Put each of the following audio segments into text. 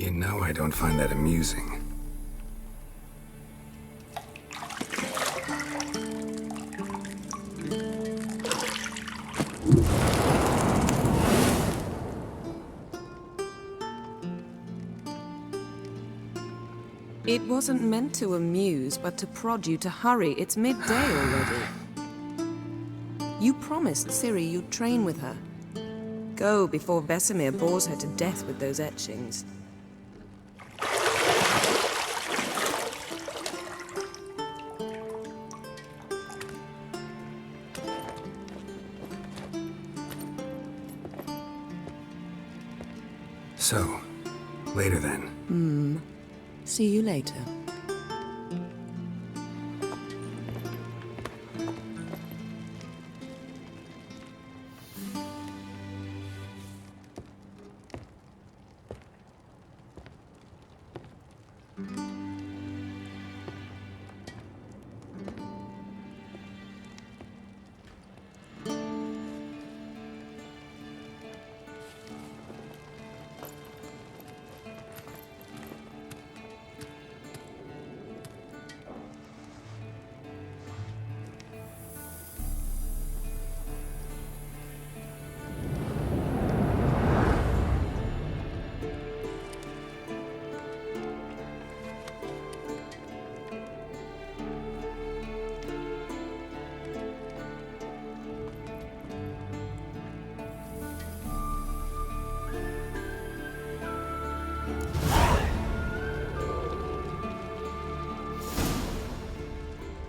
You know I don't find that amusing. It wasn't meant to amuse, but to prod you to hurry. It's midday already. You promised Ciri you'd train with her. Go before Vesemir bores her to death with those etchings. So, later then. See you later.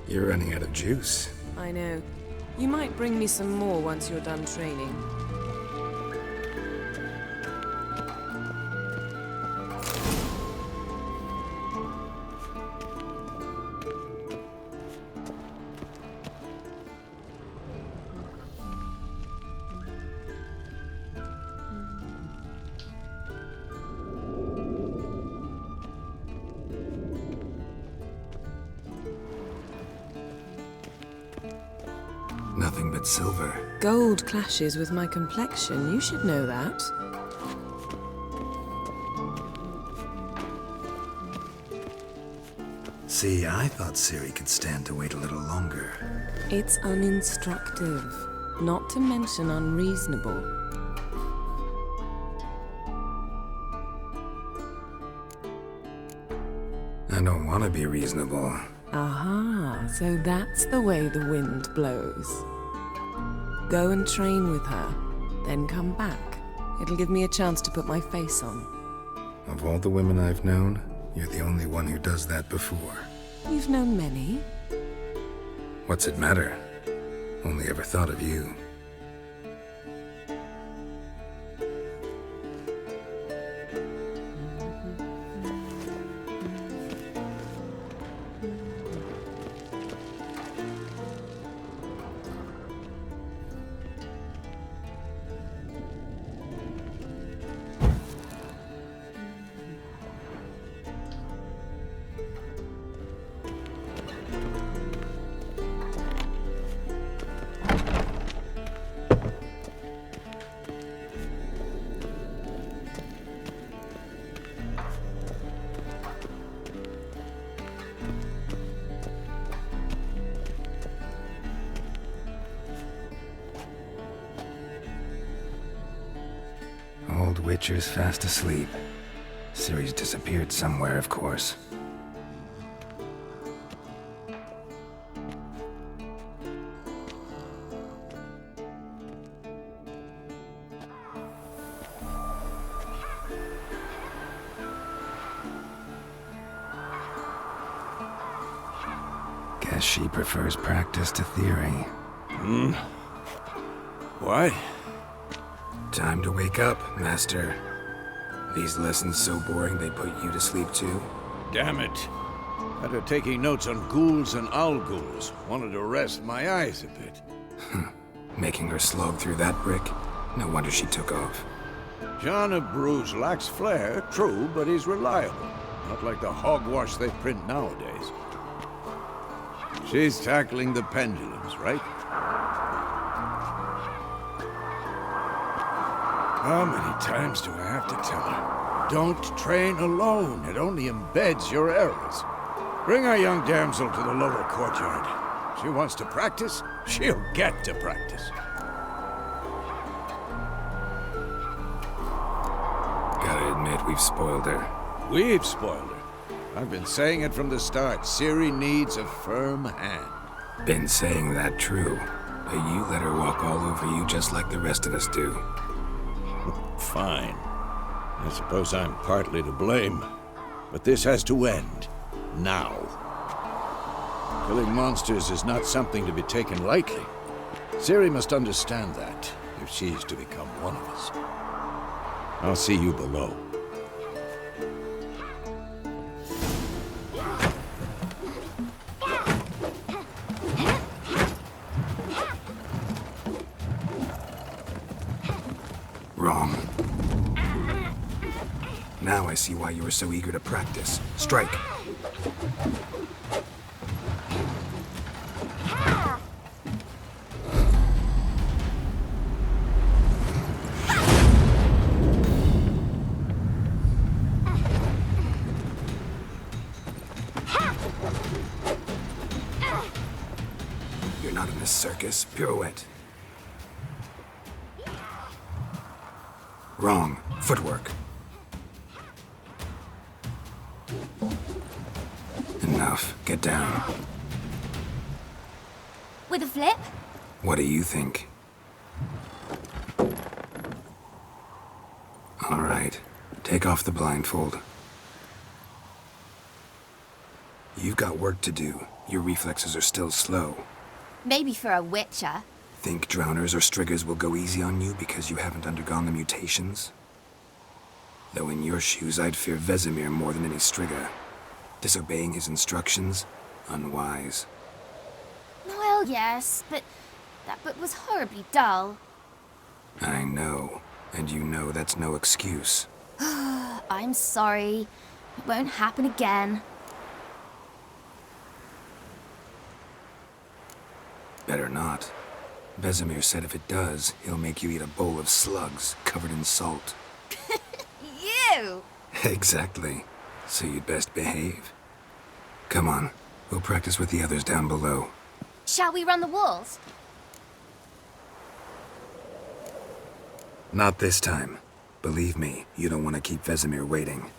You're running out of juice. I know. You might bring me some more once you're done training. Nothing but silver. Gold clashes with my complexion. You should know that. See, I thought Ciri could stand to wait a little longer. It's uninstructive, not to mention unreasonable. I don't want to be reasonable. Aha, so that's the way the wind blows. Go and train with her, then come back. It'll give me a chance to put my face on. Of all the women I've known, you're the only one who does that before. You've known many. What's it matter? Only ever thought of you. Old Witcher's fast asleep. Ciri's disappeared somewhere, of course. Guess she prefers practice to theory. What? Time to wake up, Master. These lessons so boring they put you to sleep too? Damn it. After taking notes on ghouls and owl ghouls, wanted to rest my eyes a bit. Making her slog through that brick? No wonder she took off. John of Bruges lacks flair, true, but he's reliable. Not like the hogwash they print nowadays. She's tackling the pendulums, right? How many times do I have to tell her? Don't train alone. It only embeds your errors. Bring our young damsel to the lower courtyard. She wants to practice, she'll get to practice. Gotta admit, we've spoiled her. We've spoiled her. I've been saying it from the start. Ciri needs a firm hand. Been saying that true, but you let her walk all over you just like the rest of us do. Fine. I suppose I'm partly to blame. But this has to end. Now. Killing monsters is not something to be taken lightly. Ciri must understand that, if she's to become one of us. I'll see you below. Wrong. Now I see why you were so eager to practice. Strike. You're not in this circus. Pirouette. Wrong. Footwork. Enough. Get down. With a flip? What do you think? All right. Take off the blindfold. You've got work to do. Your reflexes are still slow. Maybe for a witcher. Think drowners or striggers will go easy on you because you haven't undergone the mutations? Though in your shoes, I'd fear Vesemir more than any strigger. Disobeying his instructions? Unwise. Well, yes, but that book was horribly dull. I know. And you know that's no excuse. I'm sorry. It won't happen again. Better not. Vesemir said if it does, he'll make you eat a bowl of slugs covered in salt. You! Exactly. So you'd best behave. Come on. We'll practice with the others down below. Shall we run the walls? Not this time. Believe me, you don't want to keep Vesemir waiting.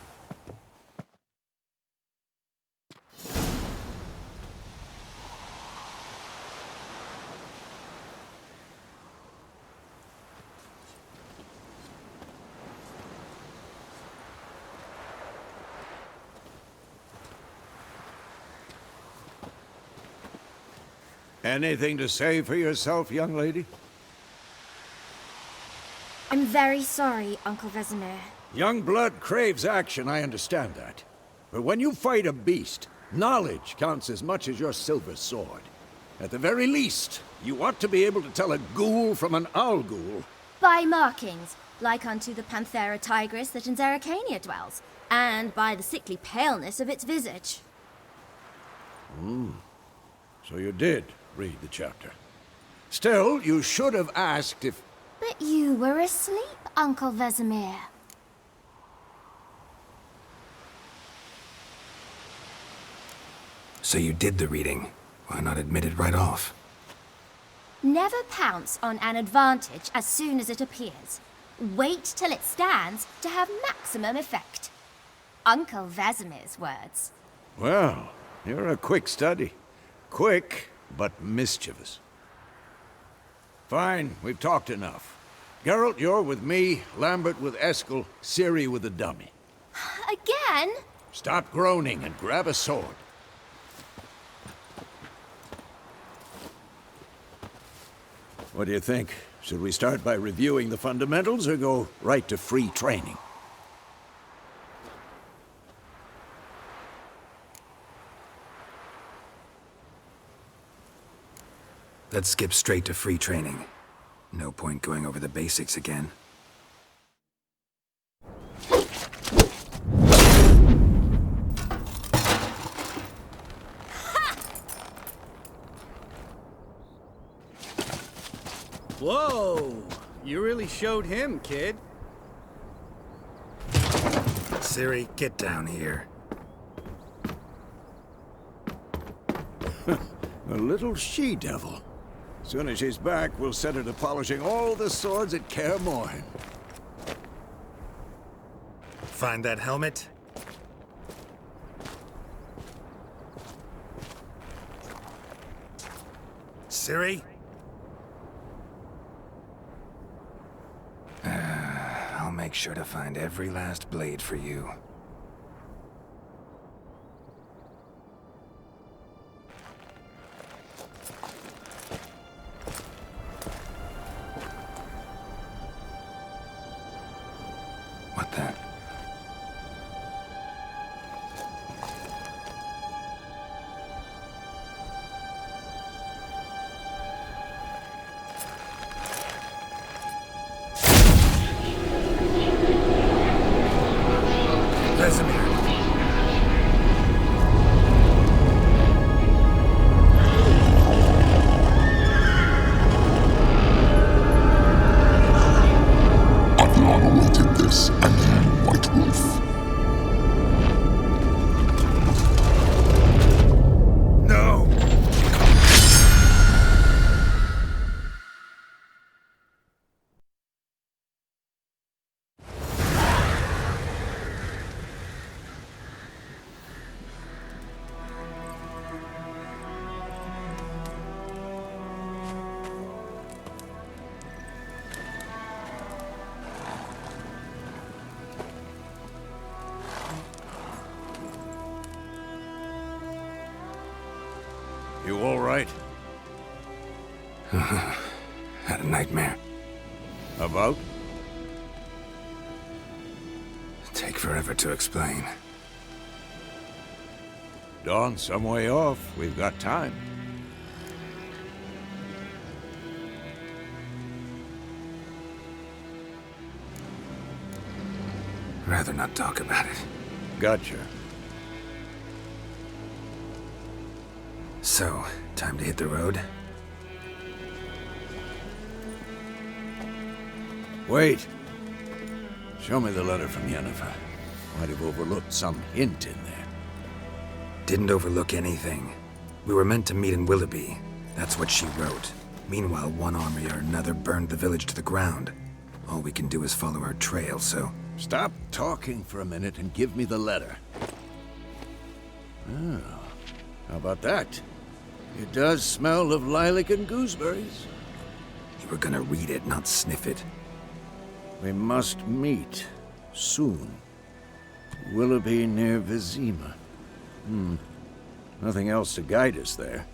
Anything to say for yourself, young lady? I'm very sorry, Uncle Vesemir. Young blood craves action, I understand that. But when you fight a beast, knowledge counts as much as your silver sword. At the very least, you ought to be able to tell a ghoul from an owl ghoul. By markings, like unto the Panthera tigris that in Zerrikania dwells, and by the sickly paleness of its visage. So you did read the chapter. Still, you should have asked if... But you were asleep, Uncle Vesemir. So you did the reading. Why not admit it right off? Never pounce on an advantage as soon as it appears. Wait till it stands to have maximum effect. Uncle Vesemir's words. Well, you're a quick study. Quick, but mischievous. Fine, we've talked enough. Geralt, you're with me, Lambert with Eskel, Ciri with the dummy. Again? Stop groaning and grab a sword. What do you think? Should we start by reviewing the fundamentals or go right to free training? Let's skip straight to free training. No point going over the basics again. Whoa! You really showed him, kid. Ciri, get down here. A little she-devil. Soon as she's back, we'll set her to polishing all the swords at Kaer Morhen. Find that helmet? Ciri? I'll make sure to find every last blade for you. What the? Vesemir! Adrian awaited this, and then White Wolf. No! You all right? Had a nightmare. About? Take forever to explain. Dawn's some way off. We've got time. Rather not talk about it. Gotcha. So, time to hit the road? Wait. Show me the letter from Yennefer. Might have overlooked some hint in there. Didn't overlook anything. We were meant to meet in Willoughby. That's what she wrote. Meanwhile, one army or another burned the village to the ground. All we can do is follow our trail, so... Stop talking for a minute and give me the letter. Oh, how about that? It does smell of lilac and gooseberries. You were gonna read it, not sniff it. We must meet soon. Willoughby near Vizima. Nothing else to guide us there.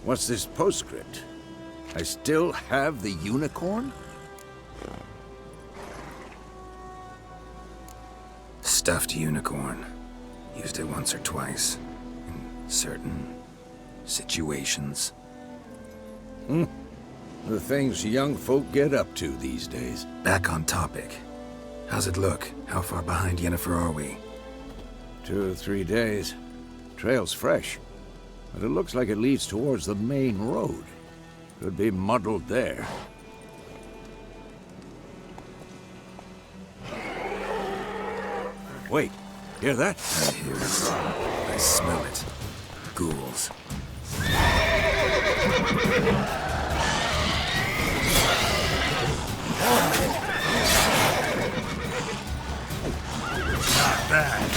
What's this postscript? I still have the unicorn? Stuffed unicorn. Used it once or twice. In certain situations. The things young folk get up to these days. Back on topic. How's it look? How far behind Yennefer are we? 2 or 3 days. Trail's fresh, but it looks like it leads towards the main road. Could be muddled there. Wait, hear that? I hear it. I smell it. Ghouls. Not bad.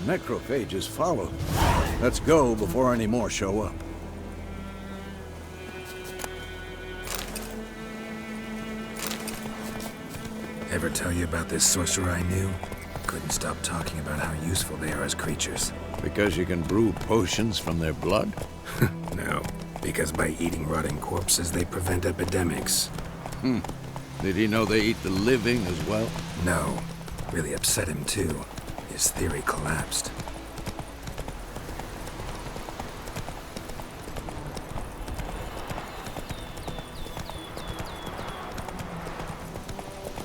Necrophages follow. Let's go before any more show up. Ever tell you about this sorcerer I knew? Couldn't stop talking about how useful they are as creatures. Because you can brew potions from their blood? No, because by eating rotting corpses, they prevent epidemics. Did he know they eat the living as well? No. Really upset him, too. His theory collapsed.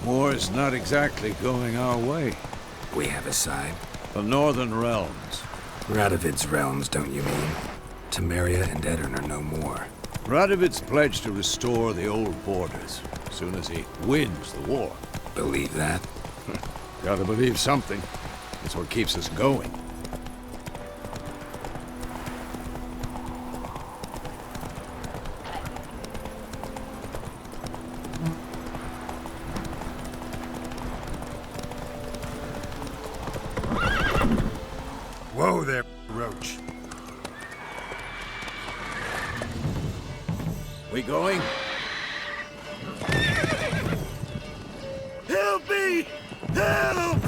War's not exactly going our way. We have a side. The Northern Realms. Radovid's realms, don't you mean? Temeria and Edirn are no more. Radovid's pledged to restore the old borders as soon as he wins the war. Believe that? Gotta believe something. It's what keeps us going. Whoa there, Roach. We going? Help me! Help!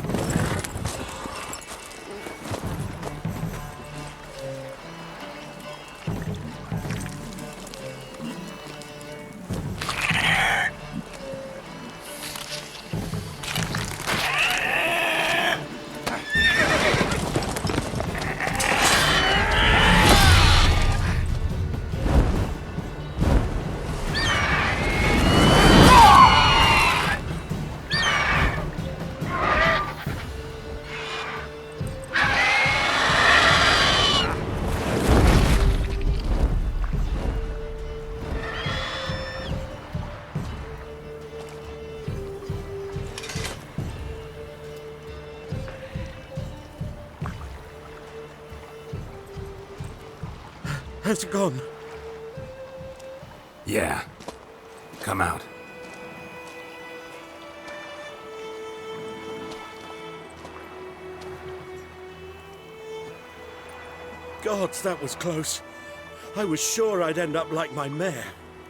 Has it gone? Yeah. Come out. Gods, that was close. I was sure I'd end up like my mare.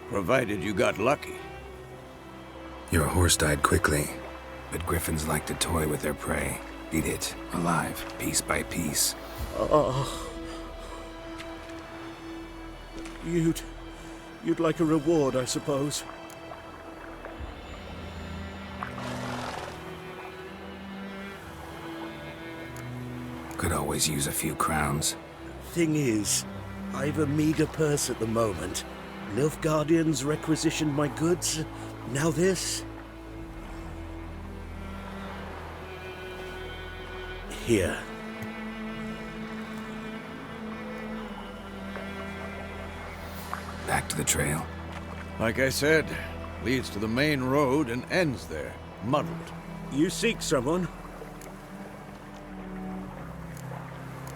Provided you got lucky. Your horse died quickly, but griffins like to toy with their prey. Eat it, alive, piece by piece. You'd like a reward, I suppose. Could always use a few crowns. Thing is, I've a meager purse at the moment. Nilfgaardians requisitioned my goods. Now this. Here. Back to the trail. Like I said, leads to the main road and ends there, muddled. You seek someone?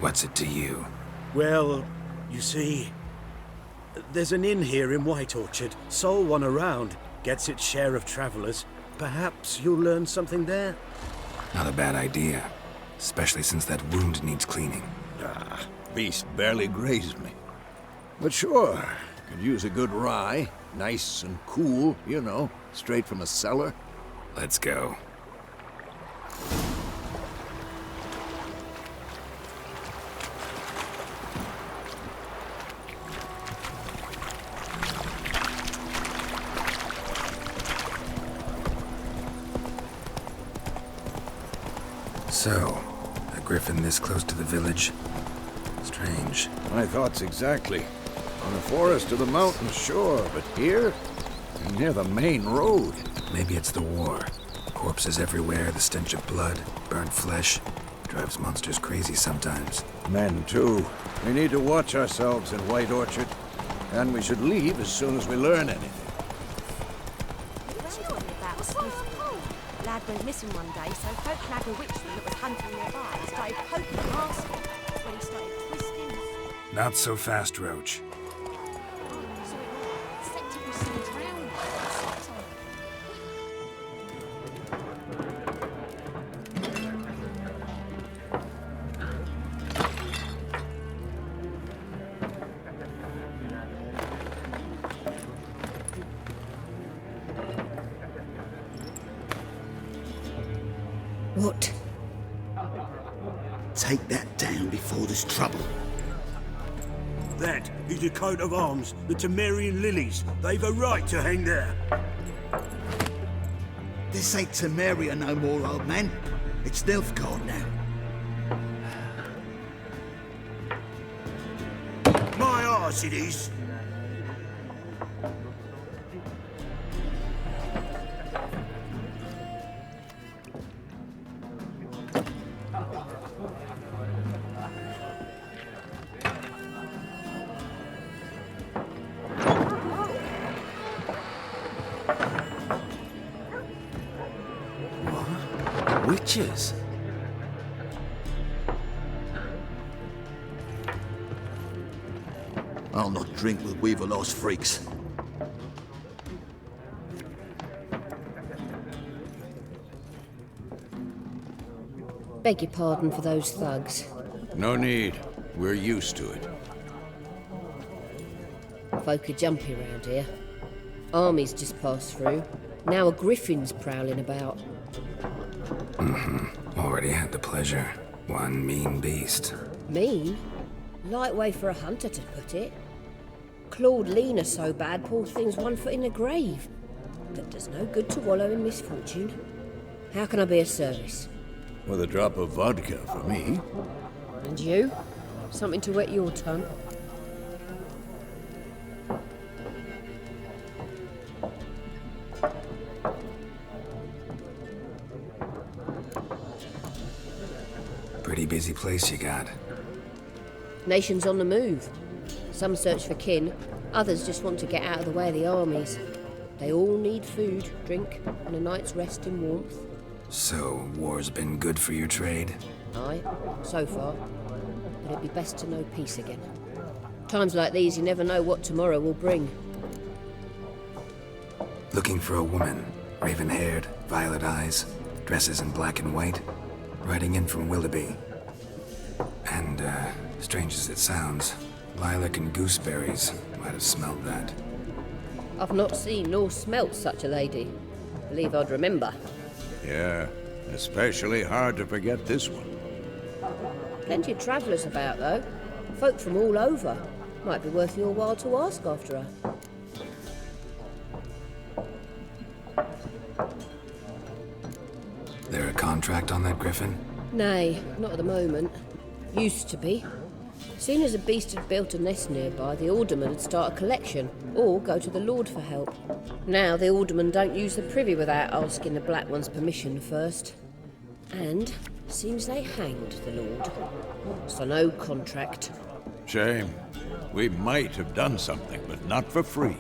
What's it to you? Well, you see, there's an inn here in White Orchard. Sole one around. Gets its share of travelers. Perhaps you'll learn something there? Not a bad idea. Especially since that wound needs cleaning. Beast barely grazed me. But sure, could use a good rye. Nice and cool, you know, straight from a cellar. Let's go. So, a griffin this close to the village? Strange. My thoughts exactly. On the forest or the mountains, sure, but here? Near the main road. Maybe it's the war. Corpses everywhere, the stench of blood, burnt flesh. Drives monsters crazy sometimes. Men, too. We need to watch ourselves in White Orchard. And we should leave as soon as we learn anything. Lad went missing one day, so folk nagged a witchman that was hunting nearby and started poking and asking. When he started twisting. Not so fast, Roach. So it set to proceed round. What? Take that down before there's trouble. That is a coat of arms, the Temerian lilies. They've a right to hang there. This ain't Temeria no more, old man. It's Nilfgaard now. My arse it is. Witches? I'll not drink with Weaverlost freaks. Beg your pardon for those thugs. No need. We're used to it. Folk are jumpy around here. Armies just passed through. Now a griffin's prowling about. Already had the pleasure. One mean beast. Mean? Light way for a hunter to put it. Clawed Lena so bad, poor thing's 1 foot in the grave. But does no good to wallow in misfortune. How can I be of service? With a drop of vodka for me. And you? Something to wet your tongue? Pretty busy place you got. Nations on the move. Some search for kin, others just want to get out of the way of the armies. They all need food, drink, and a night's rest in warmth. So, war's been good for your trade? Aye, so far. But it'd be best to know peace again. Times like these, you never know what tomorrow will bring. Looking for a woman. Raven-haired, violet eyes, dresses in black and white. Riding in from Willoughby. And, strange as it sounds, lilac and gooseberries might have smelled that. I've not seen nor smelt such a lady. Believe I'd remember. Yeah, especially hard to forget this one. Plenty of travellers about, though. Folk from all over. Might be worth your while to ask after her. There a contract on that griffin? Nay, not at the moment. Used to be. Soon as a beast had built a nest nearby, the alderman would start a collection, or go to the Lord for help. Now the aldermen don't use the privy without asking the Black One's permission first. And seems they hanged the Lord. So no contract. Shame. We might have done something, but not for free.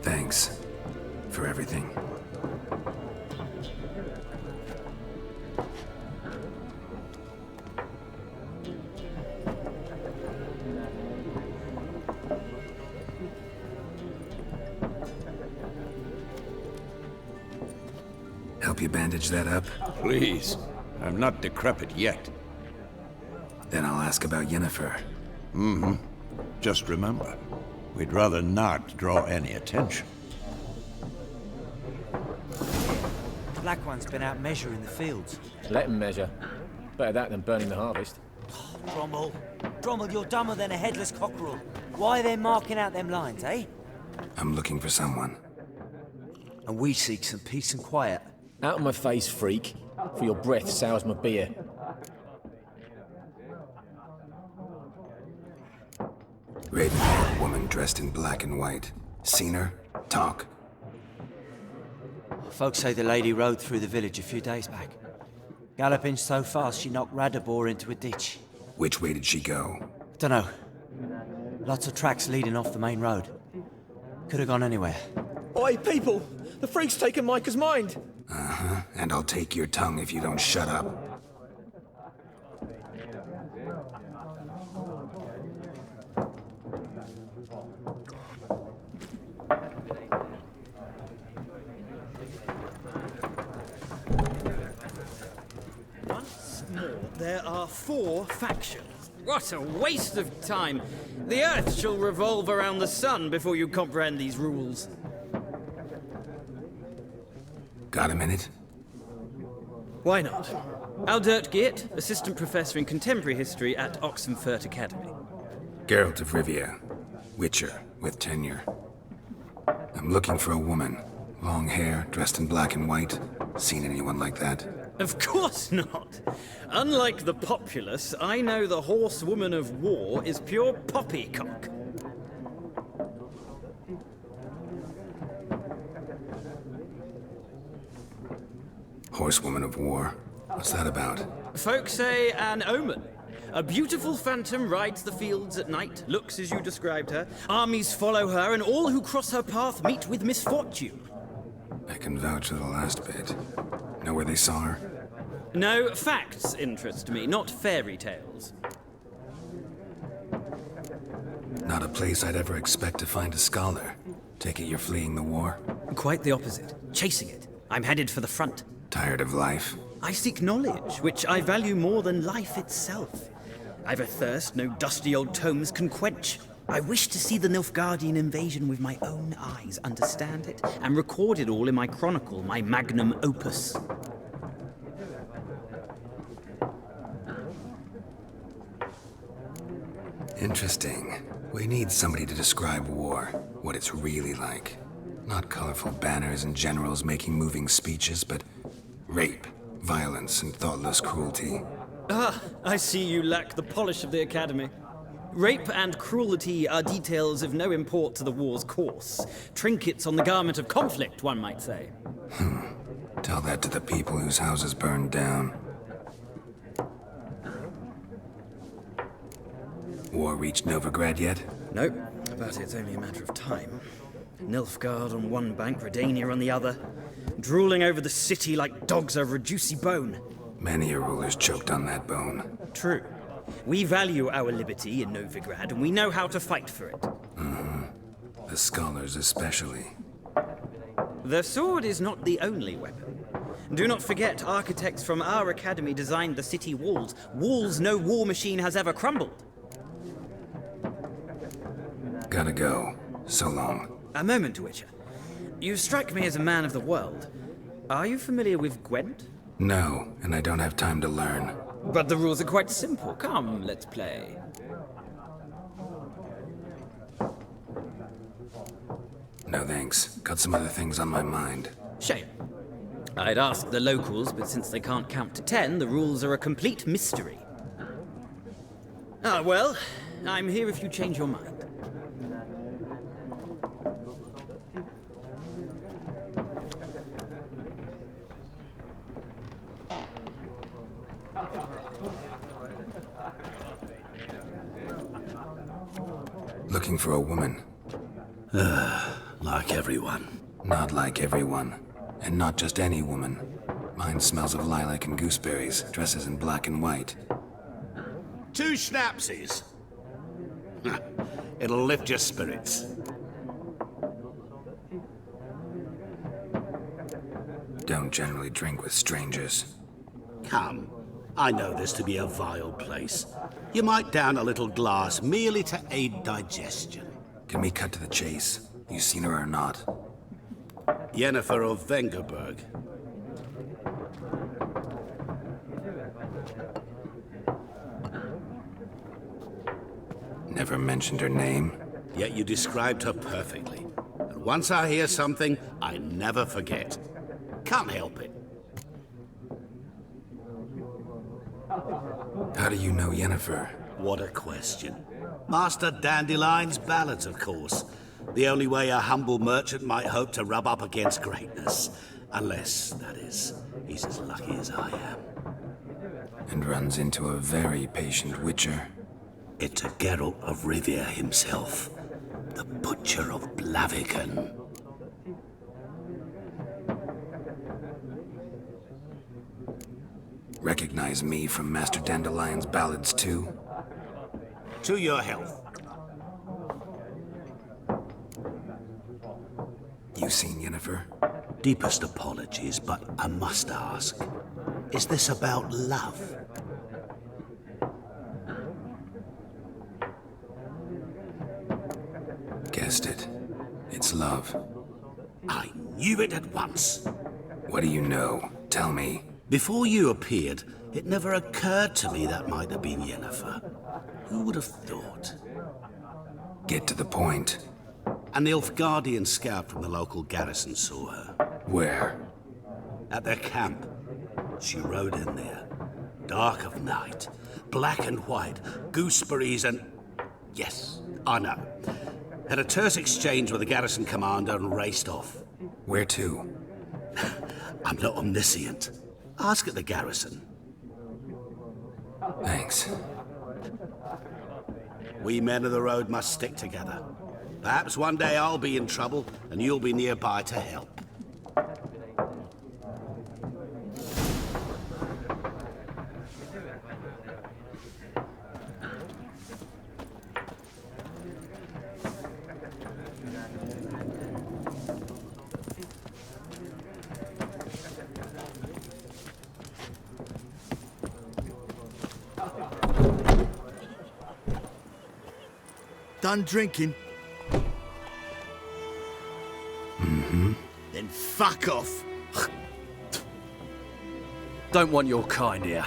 Thanks. For everything. Help you bandage that up? Please. I'm not decrepit yet. Then I'll ask about Yennefer. Just remember, we'd rather not draw any attention. The Black One's been out measuring the fields. Let him measure. Better that than burning the harvest. Drommel. Drommel, you're dumber than a headless cockerel. Why they're marking out them lines, eh? I'm looking for someone. And we seek some peace and quiet. Out of my face, freak. For your breath sours my beer. Raven-haired woman dressed in black and white. Seen her? Talk. Folks say the lady rode through the village a few days back. Galloping so fast she knocked Radabor into a ditch. Which way did she go? Dunno. Lots of tracks leading off the main road. Could have gone anywhere. Oi, people! The freak's taken Micah's mind! Uh-huh. And I'll take your tongue if you don't shut up. Once more, there are 4 factions. What a waste of time! The Earth shall revolve around the sun before you comprehend these rules. Got a minute? Why not? Aldert Geert, Assistant Professor in Contemporary History at Oxenfurt Academy. Geralt of Rivia. Witcher with tenure. I'm looking for a woman. Long hair, dressed in black and white. Seen anyone like that? Of course not. Unlike the populace, I know the horsewoman of war is pure poppycock. Horsewoman of war? What's that about? Folk say an omen. A beautiful phantom rides the fields at night, looks as you described her. Armies follow her, and all who cross her path meet with misfortune. I can vouch for the last bit. Know where they saw her? No, facts interest me, not fairy tales. Not a place I'd ever expect to find a scholar. Take it you're fleeing the war? Quite the opposite. Chasing it. I'm headed for the front. Tired of life? I seek knowledge, which I value more than life itself. I've a thirst no dusty old tomes can quench. I wish to see the Nilfgaardian invasion with my own eyes, understand it, and record it all in my chronicle, my magnum opus. Interesting. We need somebody to describe war, what it's really like. Not colorful banners and generals making moving speeches, but rape, violence, and thoughtless cruelty. Ah, I see you lack the polish of the Academy. Rape and cruelty are details of no import to the war's course. Trinkets on the garment of conflict, one might say. Tell that to the people whose houses burned down. War reached Novigrad yet? Nope, but it's only a matter of time. Nilfgaard on one bank, Redania on the other, drooling over the city like dogs over a juicy bone. Many a ruler's choked on that bone. True. We value our liberty in Novigrad, and we know how to fight for it. The scholars especially. The sword is not the only weapon. Do not forget, architects from our academy designed the city walls. Walls no war machine has ever crumbled. Gotta go. So long. A moment, Witcher. You strike me as a man of the world. Are you familiar with Gwent? No, and I don't have time to learn. But the rules are quite simple. Come, let's play. No thanks. Got some other things on my mind. Shame. I'd ask the locals, but since they can't count to 10, the rules are a complete mystery. Ah, well, I'm here if you change your mind. Looking for a woman. Like everyone. Not like everyone. And not just any woman. Mine smells of lilac and gooseberries, dresses in black and white. 2 schnapsies. It'll lift your spirits. Don't generally drink with strangers. Come. I know this to be a vile place. You might down a little glass merely to aid digestion. Can we cut to the chase? You seen her or not? Yennefer of Vengerberg. Never mentioned her name? Yet you described her perfectly. And once I hear something, I never forget. Can't help it. How do you know Yennefer? What a question. Master Dandelion's ballads, of course. The only way a humble merchant might hope to rub up against greatness. Unless, that is, he's as lucky as I am. And runs into a very patient witcher. It's a Geralt of Rivia himself. The Butcher of Blaviken. Recognize me from Master Dandelion's ballads too? To your health. You seen Yennefer? Deepest apologies, but I must ask. Is this about love? Guessed it. It's love. I knew it at once. What do you know? Tell me. Before you appeared, it never occurred to me that might have been Yennefer. Who would have thought? Get to the point. A Nilfgaardian scout from the local garrison saw her. Where? At their camp. She rode in there. Dark of night. Black and white. Gooseberries and... Yes, I know. Had a terse exchange with the garrison commander and raced off. Where to? I'm not omniscient. Ask at the garrison. Thanks. We men of the road must stick together. Perhaps one day I'll be in trouble and you'll be nearby to help. Done drinking? Mm-hmm. Then fuck off. Don't want your kind here.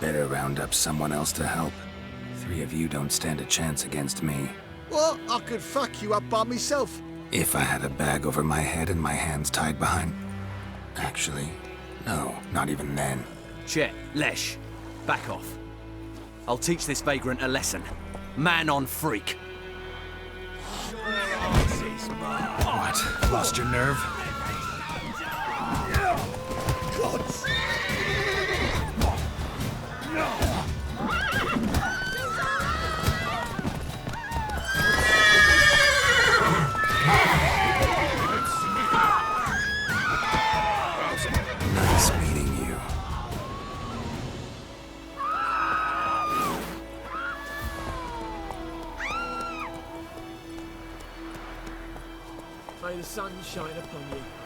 Better round up someone else to help. 3 of you don't stand a chance against me. What? I could fuck you up by myself. If I had a bag over my head and my hands tied behind... Actually, no, not even then. Chet, Lesh, back off. I'll teach this vagrant a lesson. Man on freak. What? Lost your nerve? Nice meeting you. May the sun shine upon you.